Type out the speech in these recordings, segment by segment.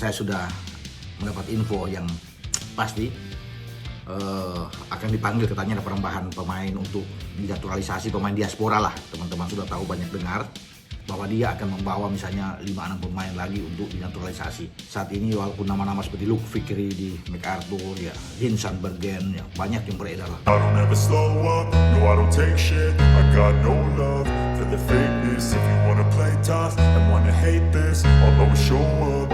Saya sudah mendapat info yang pasti akan dipanggil, katanya ada penambahan pemain untuk dinaturalisasi, pemain diaspora lah. Teman-teman sudah tahu, banyak dengar bahwa dia akan membawa misalnya 5-6 pemain lagi untuk dinaturalisasi. Saat ini walaupun nama-nama seperti Luke Fikri di MacArthur, ya, Vincent Bergen, ya, banyak yang beredar lah. I don't ever slow up, no I don't take shit. I got no love for the fakeness. If you wanna play tough and wanna hate this, I'll always show up.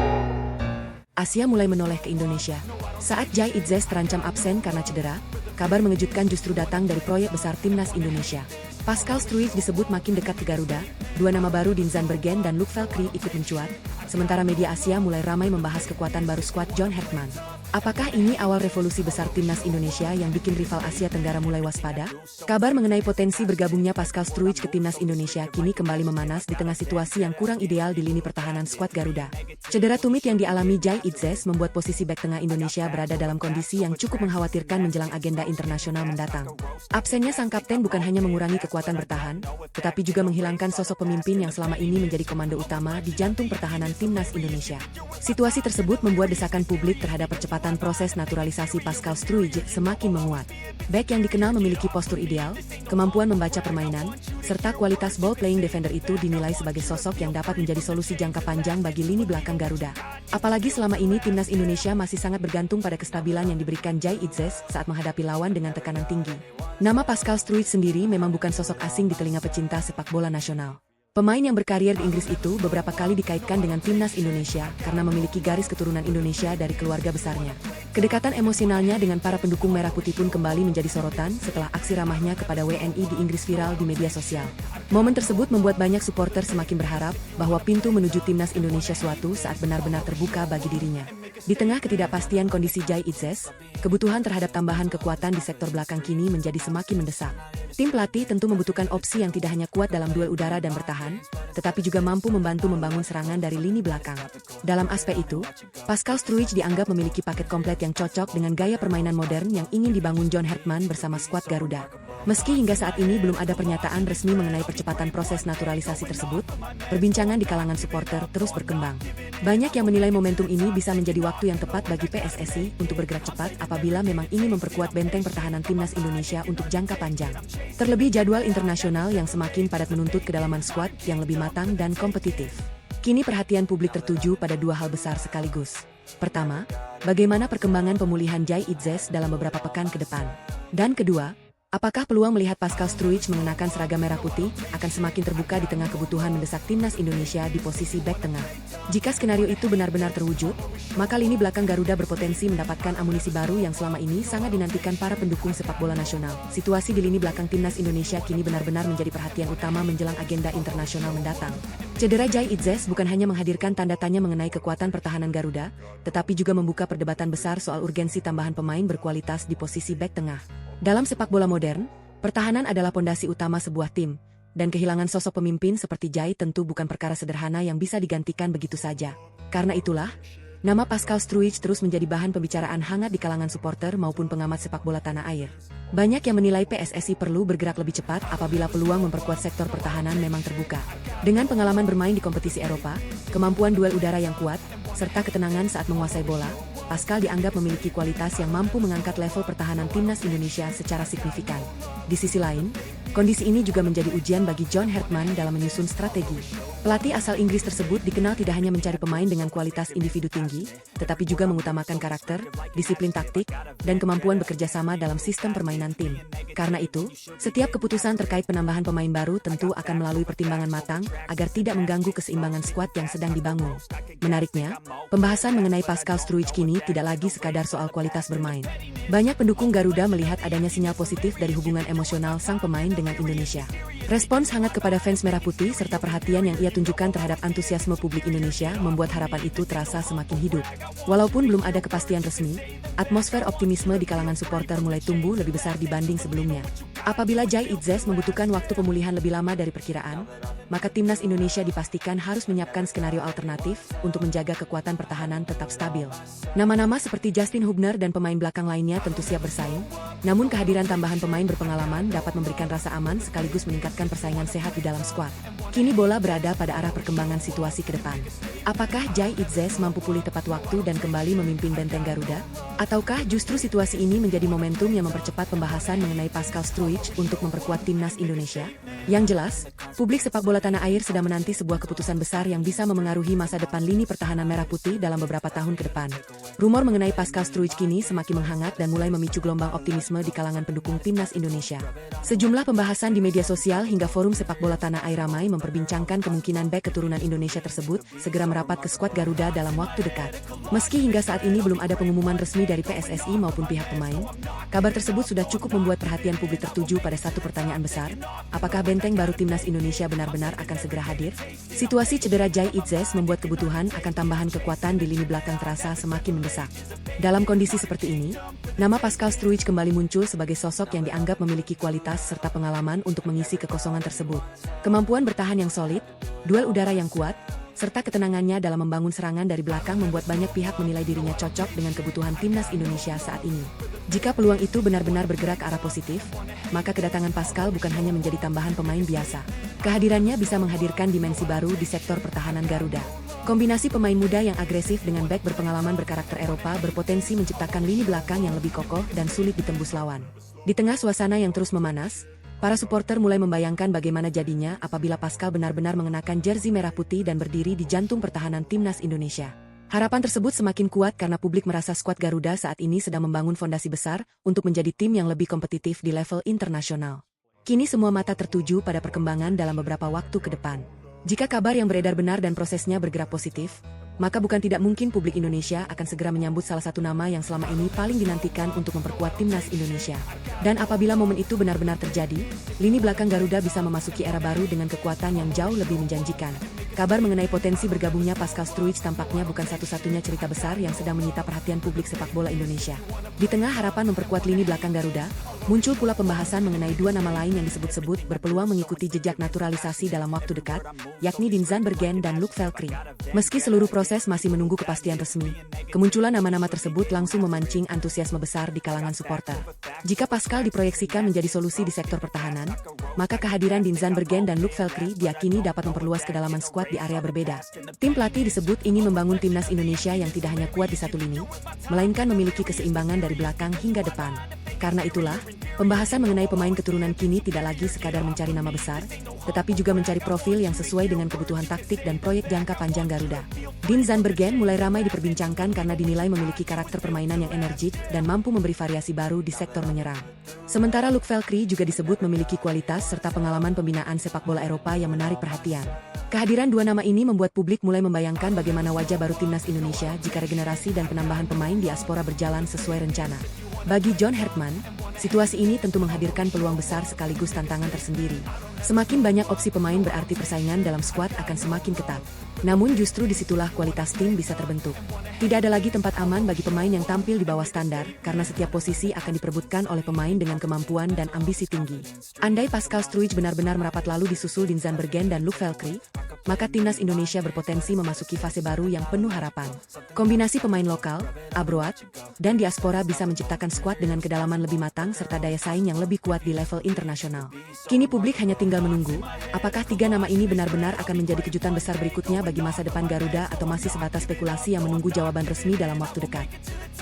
Asia mulai menoleh ke Indonesia. Saat Jai Itzes terancam absen karena cedera, kabar mengejutkan justru datang dari proyek besar Timnas Indonesia. Pascal Struijk disebut makin dekat ke Garuda, dua nama baru Vincent Bergen dan Luke Velkri ikut mencuat, sementara media Asia mulai ramai membahas kekuatan baru skuad John Hertman. Apakah ini awal revolusi besar Timnas Indonesia yang bikin rival Asia Tenggara mulai waspada? Kabar mengenai potensi bergabungnya Pascal Struijk ke Timnas Indonesia kini kembali memanas di tengah situasi yang kurang ideal di lini pertahanan skuad Garuda. Cedera tumit yang dialami Jai Itzes membuat posisi bek tengah Indonesia berada dalam kondisi yang cukup mengkhawatirkan menjelang agenda internasional mendatang. Absennya sang kapten bukan hanya mengurangi kekuatan bertahan, tetapi juga menghilangkan sosok pemimpin yang selama ini menjadi komando utama di jantung pertahanan Timnas Indonesia. Situasi tersebut membuat desakan publik terhadap percepatan proses naturalisasi Pascal Struijk semakin menguat. Bek yang dikenal memiliki postur ideal, kemampuan membaca permainan, serta kualitas ball playing defender itu dinilai sebagai sosok yang dapat menjadi solusi jangka panjang bagi lini belakang Garuda. Apalagi selama ini Timnas Indonesia masih sangat bergantung pada kestabilan yang diberikan Jai Itzes saat menghadapi lawan dengan tekanan tinggi. Nama Pascal Struijk sendiri memang bukan sosok asing di telinga pecinta sepak bola nasional. Pemain yang berkarier di Inggris itu beberapa kali dikaitkan dengan Timnas Indonesia karena memiliki garis keturunan Indonesia dari keluarga besarnya. Kedekatan emosionalnya dengan para pendukung Merah Putih pun kembali menjadi sorotan setelah aksi ramahnya kepada WNI di Inggris viral di media sosial. Momen tersebut membuat banyak supporter semakin berharap bahwa pintu menuju Timnas Indonesia suatu saat benar-benar terbuka bagi dirinya. Di tengah ketidakpastian kondisi Jai Itzes, kebutuhan terhadap tambahan kekuatan di sektor belakang kini menjadi semakin mendesak. Tim pelatih tentu membutuhkan opsi yang tidak hanya kuat dalam duel udara dan bertahan, tetapi juga mampu membantu membangun serangan dari lini belakang. Dalam aspek itu, Pascal Struijk dianggap memiliki paket komplit yang cocok dengan gaya permainan modern yang ingin dibangun John Hertman bersama skuad Garuda. Meski hingga saat ini belum ada pernyataan resmi mengenai percepatan proses naturalisasi tersebut, perbincangan di kalangan supporter terus berkembang. Banyak yang menilai momentum ini bisa menjadi waktu yang tepat bagi PSSI untuk bergerak cepat apabila memang ingin memperkuat benteng pertahanan Timnas Indonesia untuk jangka panjang. Terlebih jadwal internasional yang semakin padat menuntut kedalaman skuad yang lebih matang dan kompetitif. Kini perhatian publik tertuju pada dua hal besar sekaligus. Pertama, bagaimana perkembangan pemulihan Jai Itzes dalam beberapa pekan ke depan. Dan kedua, apakah peluang melihat Pascal Struijk mengenakan seragam merah putih akan semakin terbuka di tengah kebutuhan mendesak Timnas Indonesia di posisi bek tengah? Jika skenario itu benar-benar terwujud, maka lini belakang Garuda berpotensi mendapatkan amunisi baru yang selama ini sangat dinantikan para pendukung sepak bola nasional. Situasi di lini belakang Timnas Indonesia kini benar-benar menjadi perhatian utama menjelang agenda internasional mendatang. Cedera Jai Itzes bukan hanya menghadirkan tanda tanya mengenai kekuatan pertahanan Garuda, tetapi juga membuka perdebatan besar soal urgensi tambahan pemain berkualitas di posisi bek tengah. Dalam sepak bola modern, pertahanan adalah pondasi utama sebuah tim, dan kehilangan sosok pemimpin seperti Jai tentu bukan perkara sederhana yang bisa digantikan begitu saja. Karena itulah, nama Pascal Struijk terus menjadi bahan pembicaraan hangat di kalangan supporter maupun pengamat sepak bola tanah air. Banyak yang menilai PSSI perlu bergerak lebih cepat apabila peluang memperkuat sektor pertahanan memang terbuka. Dengan pengalaman bermain di kompetisi Eropa, kemampuan duel udara yang kuat, serta ketenangan saat menguasai bola, Pascal dianggap memiliki kualitas yang mampu mengangkat level pertahanan Timnas Indonesia secara signifikan. Di sisi lain, kondisi ini juga menjadi ujian bagi John Hertman dalam menyusun strategi. Pelatih asal Inggris tersebut dikenal tidak hanya mencari pemain dengan kualitas individu tinggi, tetapi juga mengutamakan karakter, disiplin taktik, dan kemampuan bekerja sama dalam sistem permainan tim. Karena itu, setiap keputusan terkait penambahan pemain baru tentu akan melalui pertimbangan matang agar tidak mengganggu keseimbangan skuad yang sedang dibangun. Menariknya, pembahasan mengenai Pascal Struijk kini tidak lagi sekadar soal kualitas bermain. Banyak pendukung Garuda melihat adanya sinyal positif dari hubungan emosional sang pemain dengan Indonesia. Respons hangat kepada fans Merah Putih serta perhatian yang ia tunjukkan terhadap antusiasme publik Indonesia membuat harapan itu terasa semakin hidup. Walaupun belum ada kepastian resmi, atmosfer optimisme di kalangan supporter mulai tumbuh lebih besar dibanding sebelumnya. Apabila Jai Itzes membutuhkan waktu pemulihan lebih lama dari perkiraan, maka timnas Indonesia dipastikan harus menyiapkan skenario alternatif untuk menjaga kekuatan pertahanan tetap stabil. Nama-nama seperti Justin Hubner dan pemain belakang lainnya tentu siap bersaing, namun kehadiran tambahan pemain berpengalaman dapat memberikan rasa aman sekaligus meningkatkan persaingan sehat di dalam skuad. Kini bola berada pada arah perkembangan situasi ke depan. Apakah Jai Itzes mampu pulih tepat waktu dan kembali memimpin benteng Garuda? Ataukah justru situasi ini menjadi momentum yang mempercepat pembahasan mengenai Pascal Struijk untuk memperkuat timnas Indonesia? Yang jelas, publik sepak bola tanah air sedang menanti sebuah keputusan besar yang bisa memengaruhi masa depan lini pertahanan merah putih dalam beberapa tahun ke depan. Rumor mengenai Pascal Struijk kini semakin menghangat dan mulai memicu gelombang optimisme di kalangan pendukung timnas Indonesia. Sejumlah pembahasan di media sosial hingga forum sepak bola tanah air ramai memperbincangkan kemungkinan bek keturunan Indonesia tersebut segera merapat ke skuad Garuda dalam waktu dekat. Meski hingga saat ini belum ada pengumuman resmi dari PSSI maupun pihak pemain, kabar tersebut sudah cukup membuat perhatian publik tertuju pada satu pertanyaan besar, apakah benteng baru timnas Indonesia benar-benar akan segera hadir? Situasi cedera Jai Itzes membuat kebutuhan akan tambahan kekuatan di lini belakang terasa semakin mendesak. Dalam kondisi seperti ini, nama Pascal Struijk kembali muncul sebagai sosok yang dianggap memiliki kualitas serta pengalaman untuk mengisi kekosongan tersebut. Kemampuan bertahan yang solid, duel udara yang kuat, serta ketenangannya dalam membangun serangan dari belakang membuat banyak pihak menilai dirinya cocok dengan kebutuhan timnas Indonesia saat ini. Jika peluang itu benar-benar bergerak ke arah positif, maka kedatangan Pascal bukan hanya menjadi tambahan pemain biasa. Kehadirannya bisa menghadirkan dimensi baru di sektor pertahanan Garuda. Kombinasi pemain muda yang agresif dengan bek berpengalaman berkarakter Eropa berpotensi menciptakan lini belakang yang lebih kokoh dan sulit ditembus lawan. Di tengah suasana yang terus memanas, para supporter mulai membayangkan bagaimana jadinya apabila Pascal benar-benar mengenakan jersey merah putih dan berdiri di jantung pertahanan timnas Indonesia. Harapan tersebut semakin kuat karena publik merasa skuad Garuda saat ini sedang membangun fondasi besar untuk menjadi tim yang lebih kompetitif di level internasional. Kini semua mata tertuju pada perkembangan dalam beberapa waktu ke depan. Jika kabar yang beredar benar dan prosesnya bergerak positif, maka bukan tidak mungkin publik Indonesia akan segera menyambut salah satu nama yang selama ini paling dinantikan untuk memperkuat timnas Indonesia. Dan apabila momen itu benar-benar terjadi, lini belakang Garuda bisa memasuki era baru dengan kekuatan yang jauh lebih menjanjikan. Kabar mengenai potensi bergabungnya Pascal Struijk tampaknya bukan satu-satunya cerita besar yang sedang menyita perhatian publik sepak bola Indonesia. Di tengah harapan memperkuat lini belakang Garuda, muncul pula pembahasan mengenai dua nama lain yang disebut-sebut berpeluang mengikuti jejak naturalisasi dalam waktu dekat, yakni Dinzan Bergen dan Luc Velkri. Meski seluruh proses masih menunggu kepastian resmi, kemunculan nama-nama tersebut langsung memancing antusiasme besar di kalangan supporter. Jika Pascal diproyeksikan menjadi solusi di sektor pertahanan, maka kehadiran Dinzan Bergen dan Luc Velkri diakini dapat memperluas kedalaman skuad di area berbeda. Tim pelatih disebut ingin membangun timnas Indonesia yang tidak hanya kuat di satu lini, melainkan memiliki keseimbangan dari belakang hingga depan. Karena itulah, pembahasan mengenai pemain keturunan kini tidak lagi sekadar mencari nama besar, tetapi juga mencari profil yang sesuai dengan kebutuhan taktik dan proyek jangka panjang Garuda. Dinzan Bergen mulai ramai diperbincangkan karena dinilai memiliki karakter permainan yang energik dan mampu memberi variasi baru di sektor menyerang. Sementara Luc Velkri juga disebut memiliki kualitas serta pengalaman pembinaan sepak bola Eropa yang menarik perhatian. Kehadiran dua nama ini membuat publik mulai membayangkan bagaimana wajah baru timnas Indonesia jika regenerasi dan penambahan pemain diaspora berjalan sesuai rencana. Bagi John Hertman, situasi ini tentu menghadirkan peluang besar sekaligus tantangan tersendiri. Semakin banyak opsi pemain berarti persaingan dalam skuad akan semakin ketat. Namun justru disitulah kualitas tim bisa terbentuk. Tidak ada lagi tempat aman bagi pemain yang tampil di bawah standar, karena setiap posisi akan diperebutkan oleh pemain dengan kemampuan dan ambisi tinggi. Andai Pascal Struijk benar-benar merapat lalu disusul Dinzan Bergen dan Luc Velkri, maka timnas Indonesia berpotensi memasuki fase baru yang penuh harapan. Kombinasi pemain lokal, abroad, dan diaspora bisa menciptakan skuad dengan kedalaman lebih matang serta daya saing yang lebih kuat di level internasional. Kini publik hanya tinggal menunggu, apakah tiga nama ini benar-benar akan menjadi kejutan besar berikutnya bagi masa depan Garuda atau masih sebatas spekulasi yang menunggu jawaban resmi dalam waktu dekat.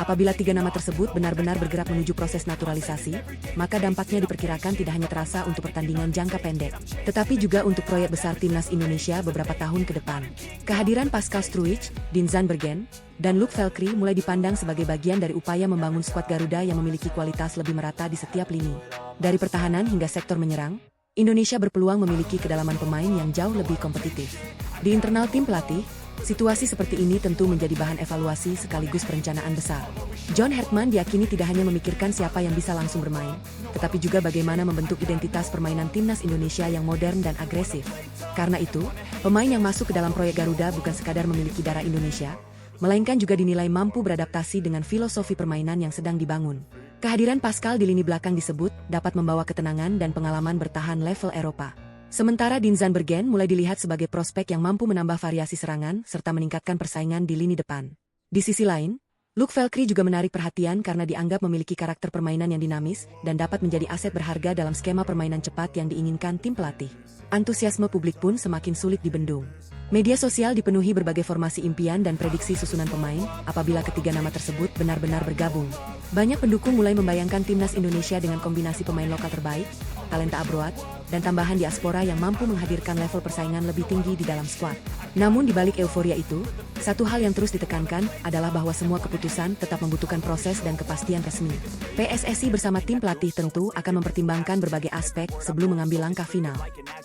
Apabila tiga nama tersebut benar-benar bergerak menuju proses naturalisasi, maka dampaknya diperkirakan tidak hanya terasa untuk pertandingan jangka pendek, tetapi juga untuk proyek besar timnas Indonesia beberapa tahun ke depan. Kehadiran Pascal Struijk, Dinzan Bergen, dan Luc Velkri mulai dipandang sebagai bagian dari upaya membangun skuad Garuda yang memiliki kualitas lebih merata di setiap lini. Dari pertahanan hingga sektor menyerang, Indonesia berpeluang memiliki kedalaman pemain yang jauh lebih kompetitif. Di internal tim pelatih, situasi seperti ini tentu menjadi bahan evaluasi sekaligus perencanaan besar. John Hertman diyakini tidak hanya memikirkan siapa yang bisa langsung bermain, tetapi juga bagaimana membentuk identitas permainan timnas Indonesia yang modern dan agresif. Karena itu, pemain yang masuk ke dalam proyek Garuda bukan sekadar memiliki darah Indonesia, melainkan juga dinilai mampu beradaptasi dengan filosofi permainan yang sedang dibangun. Kehadiran Pascal di lini belakang disebut dapat membawa ketenangan dan pengalaman bertahan level Eropa. Sementara Dean Zandbergen mulai dilihat sebagai prospek yang mampu menambah variasi serangan serta meningkatkan persaingan di lini depan. Di sisi lain, Luke Valkyrie juga menarik perhatian karena dianggap memiliki karakter permainan yang dinamis dan dapat menjadi aset berharga dalam skema permainan cepat yang diinginkan tim pelatih. Antusiasme publik pun semakin sulit dibendung. Media sosial dipenuhi berbagai formasi impian dan prediksi susunan pemain apabila ketiga nama tersebut benar-benar bergabung. Banyak pendukung mulai membayangkan timnas Indonesia dengan kombinasi pemain lokal terbaik, talenta abroad, dan tambahan diaspora yang mampu menghadirkan level persaingan lebih tinggi di dalam skuad. Namun di balik euforia itu, satu hal yang terus ditekankan adalah bahwa semua keputusan tetap membutuhkan proses dan kepastian resmi. PSSI bersama tim pelatih tentu akan mempertimbangkan berbagai aspek sebelum mengambil langkah final.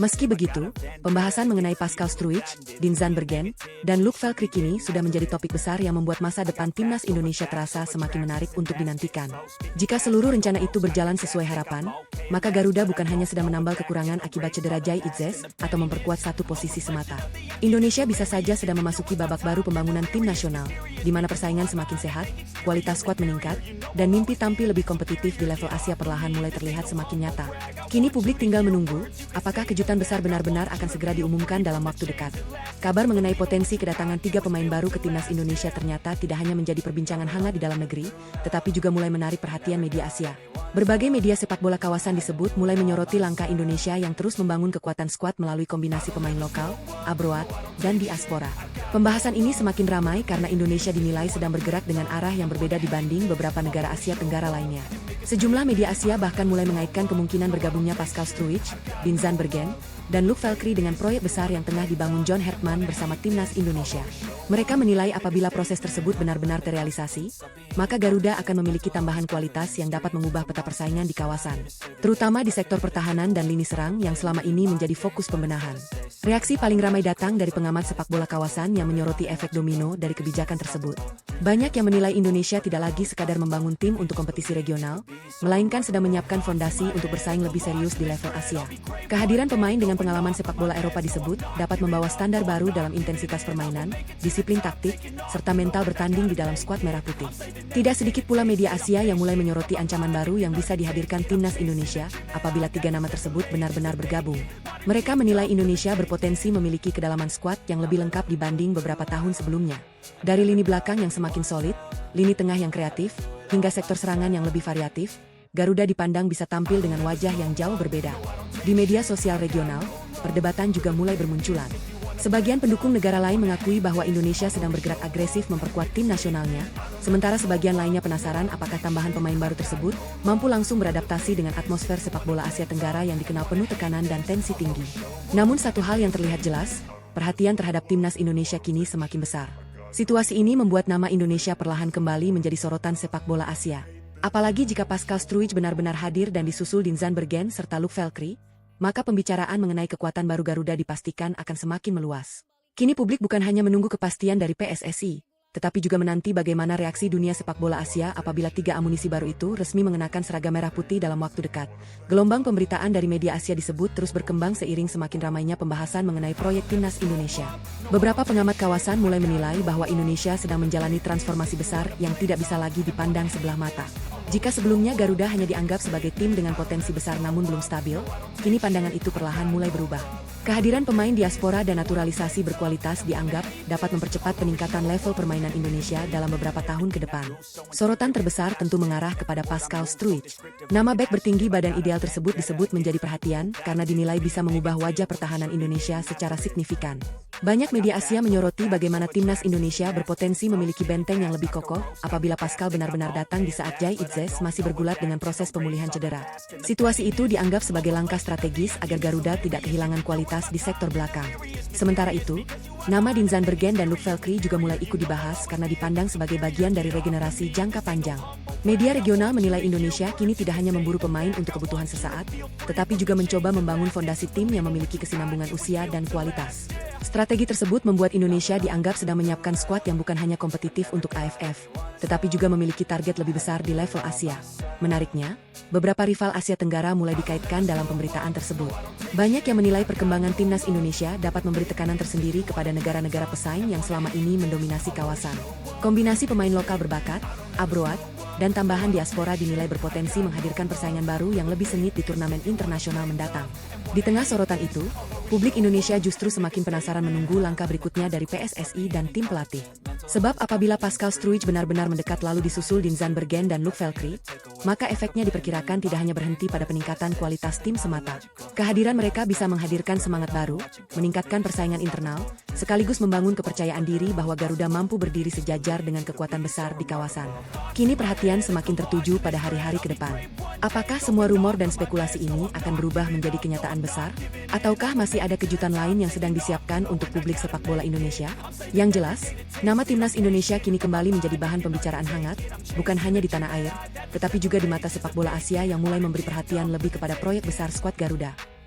Meski begitu, pembahasan mengenai Pascal Struijk, Dean Zandbergen, dan Luke Valkyrie kini sudah menjadi topik besar yang membuat masa depan timnas Indonesia terasa semakin menarik untuk dinantikan. Jika seluruh rencana itu berjalan sesuai harapan, maka Garuda bukan hanya sedang menambal kekurangan akibat cedera Jai Itzes atau memperkuat satu posisi semata. Indonesia bisa saja sedang memasuki babak baru pembangunan tim nasional, di mana persaingan semakin sehat, kualitas skuad meningkat, dan mimpi tampil lebih kompetitif di level Asia perlahan mulai terlihat semakin nyata. Kini publik tinggal menunggu, apakah kejutan besar benar-benar akan segera diumumkan dalam waktu dekat. Kabar mengenai potensi kedatangan 3 pemain baru ke timnas Indonesia ternyata tidak hanya menjadi perbincangan hangat di dalam negeri, tetapi juga mulai menarik perhatian media Asia. Berbagai media sepak bola kawasan disebut mulai menyoroti langkah Indonesia yang terus membangun kekuatan skuad melalui kombinasi pemain lokal, abroad, dan diaspora. Pembahasan ini semakin ramai karena Indonesia dinilai sedang bergerak dengan arah yang berbeda dibanding beberapa negara Asia Tenggara lainnya. Sejumlah media Asia bahkan mulai mengaitkan kemungkinan bergabungnya Pascal Struijk, Dean Zandbergen, dan Luke Valkyrie dengan proyek besar yang tengah dibangun John Hertman bersama timnas Indonesia. Mereka menilai apabila proses tersebut benar-benar terrealisasi, maka Garuda akan memiliki tambahan kualitas yang dapat mengubah peta persaingan di kawasan, terutama di sektor pertahanan dan lini serang yang selama ini menjadi fokus pembenahan. Reaksi paling ramai datang dari pengamat sepak bola kawasan yang menyoroti efek domino dari kebijakan tersebut. Banyak yang menilai Indonesia tidak lagi sekadar membangun tim untuk kompetisi regional, melainkan sedang menyiapkan fondasi untuk bersaing lebih serius di level Asia. Kehadiran pemain dengan pengalaman sepak bola Eropa disebut dapat membawa standar baru dalam intensitas permainan, disiplin taktik, serta mental bertanding di dalam skuad merah putih. Tidak sedikit pula media Asia yang mulai menyoroti ancaman baru yang bisa dihadirkan timnas Indonesia apabila 3 nama tersebut benar-benar bergabung. Mereka menilai Indonesia berpotensi memiliki kedalaman skuad yang lebih lengkap dibanding beberapa tahun sebelumnya. Dari lini belakang yang semakin solid, lini tengah yang kreatif, hingga sektor serangan yang lebih variatif, Garuda dipandang bisa tampil dengan wajah yang jauh berbeda. Di media sosial regional, perdebatan juga mulai bermunculan. Sebagian pendukung negara lain mengakui bahwa Indonesia sedang bergerak agresif memperkuat tim nasionalnya, sementara sebagian lainnya penasaran apakah tambahan pemain baru tersebut mampu langsung beradaptasi dengan atmosfer sepak bola Asia Tenggara yang dikenal penuh tekanan dan tensi tinggi. Namun satu hal yang terlihat jelas, perhatian terhadap timnas Indonesia kini semakin besar. Situasi ini membuat nama Indonesia perlahan kembali menjadi sorotan sepak bola Asia. Apalagi jika Pascal Struijk benar-benar hadir dan disusul Dean Zandbergen serta Luke Valkyrie, maka pembicaraan mengenai kekuatan baru Garuda dipastikan akan semakin meluas. Kini publik bukan hanya menunggu kepastian dari PSSI, tetapi juga menanti bagaimana reaksi dunia sepak bola Asia apabila 3 amunisi baru itu resmi mengenakan seragam merah putih dalam waktu dekat. Gelombang pemberitaan dari media Asia disebut terus berkembang seiring semakin ramainya pembahasan mengenai proyek timnas Indonesia. Beberapa pengamat kawasan mulai menilai bahwa Indonesia sedang menjalani transformasi besar yang tidak bisa lagi dipandang sebelah mata. Jika sebelumnya Garuda hanya dianggap sebagai tim dengan potensi besar namun belum stabil, kini pandangan itu perlahan mulai berubah. Kehadiran pemain diaspora dan naturalisasi berkualitas dianggap dapat mempercepat peningkatan level permainan Indonesia dalam beberapa tahun ke depan. Sorotan terbesar tentu mengarah kepada Pascal Struijk. Nama bek bertinggi badan ideal tersebut disebut menjadi perhatian karena dinilai bisa mengubah wajah pertahanan Indonesia secara signifikan. Banyak media Asia menyoroti bagaimana timnas Indonesia berpotensi memiliki benteng yang lebih kokoh apabila Pascal benar-benar datang di saat Jai Itzes masih bergulat dengan proses pemulihan cedera. Situasi itu dianggap sebagai langkah strategis agar Garuda tidak kehilangan kualitas di sektor belakang. Sementara itu, nama Dean Zandbergen dan Luke Valkyrie juga mulai ikut dibahas karena dipandang sebagai bagian dari regenerasi jangka panjang. Media regional menilai Indonesia kini tidak hanya memburu pemain untuk kebutuhan sesaat, tetapi juga mencoba membangun fondasi tim yang memiliki kesinambungan usia dan kualitas. Strategi tersebut membuat Indonesia dianggap sedang menyiapkan skuad yang bukan hanya kompetitif untuk AFF, tetapi juga memiliki target lebih besar di level Asia. Menariknya, beberapa rival Asia Tenggara mulai dikaitkan dalam pemberitaan tersebut. Banyak yang menilai perkembangan timnas Indonesia dapat memberi tekanan tersendiri kepada negara-negara pesaing yang selama ini mendominasi kawasan. Kombinasi pemain lokal berbakat, abroad, dan tambahan diaspora dinilai berpotensi menghadirkan persaingan baru yang lebih sengit di turnamen internasional mendatang. Di tengah sorotan itu, publik Indonesia justru semakin penasaran menunggu langkah berikutnya dari PSSI dan tim pelatih. Sebab apabila Pascal Struijk benar-benar mendekat lalu disusul Dean Zandbergen dan Luc Velkri, maka efeknya diperkirakan tidak hanya berhenti pada peningkatan kualitas tim semata. Kehadiran mereka bisa menghadirkan semangat baru, meningkatkan persaingan internal, sekaligus membangun kepercayaan diri bahwa Garuda mampu berdiri sejajar dengan kekuatan besar di kawasan. Kini perhatian semakin tertuju pada hari-hari ke depan. Apakah semua rumor dan spekulasi ini akan berubah menjadi kenyataan besar? Ataukah masih ada kejutan lain yang sedang disiapkan untuk publik sepak bola Indonesia? Yang jelas, nama timnas Indonesia kini kembali menjadi bahan pembicaraan hangat, bukan hanya di tanah air, tetapi juga di mata sepak bola Asia yang mulai memberi perhatian lebih kepada proyek besar skuad Garuda.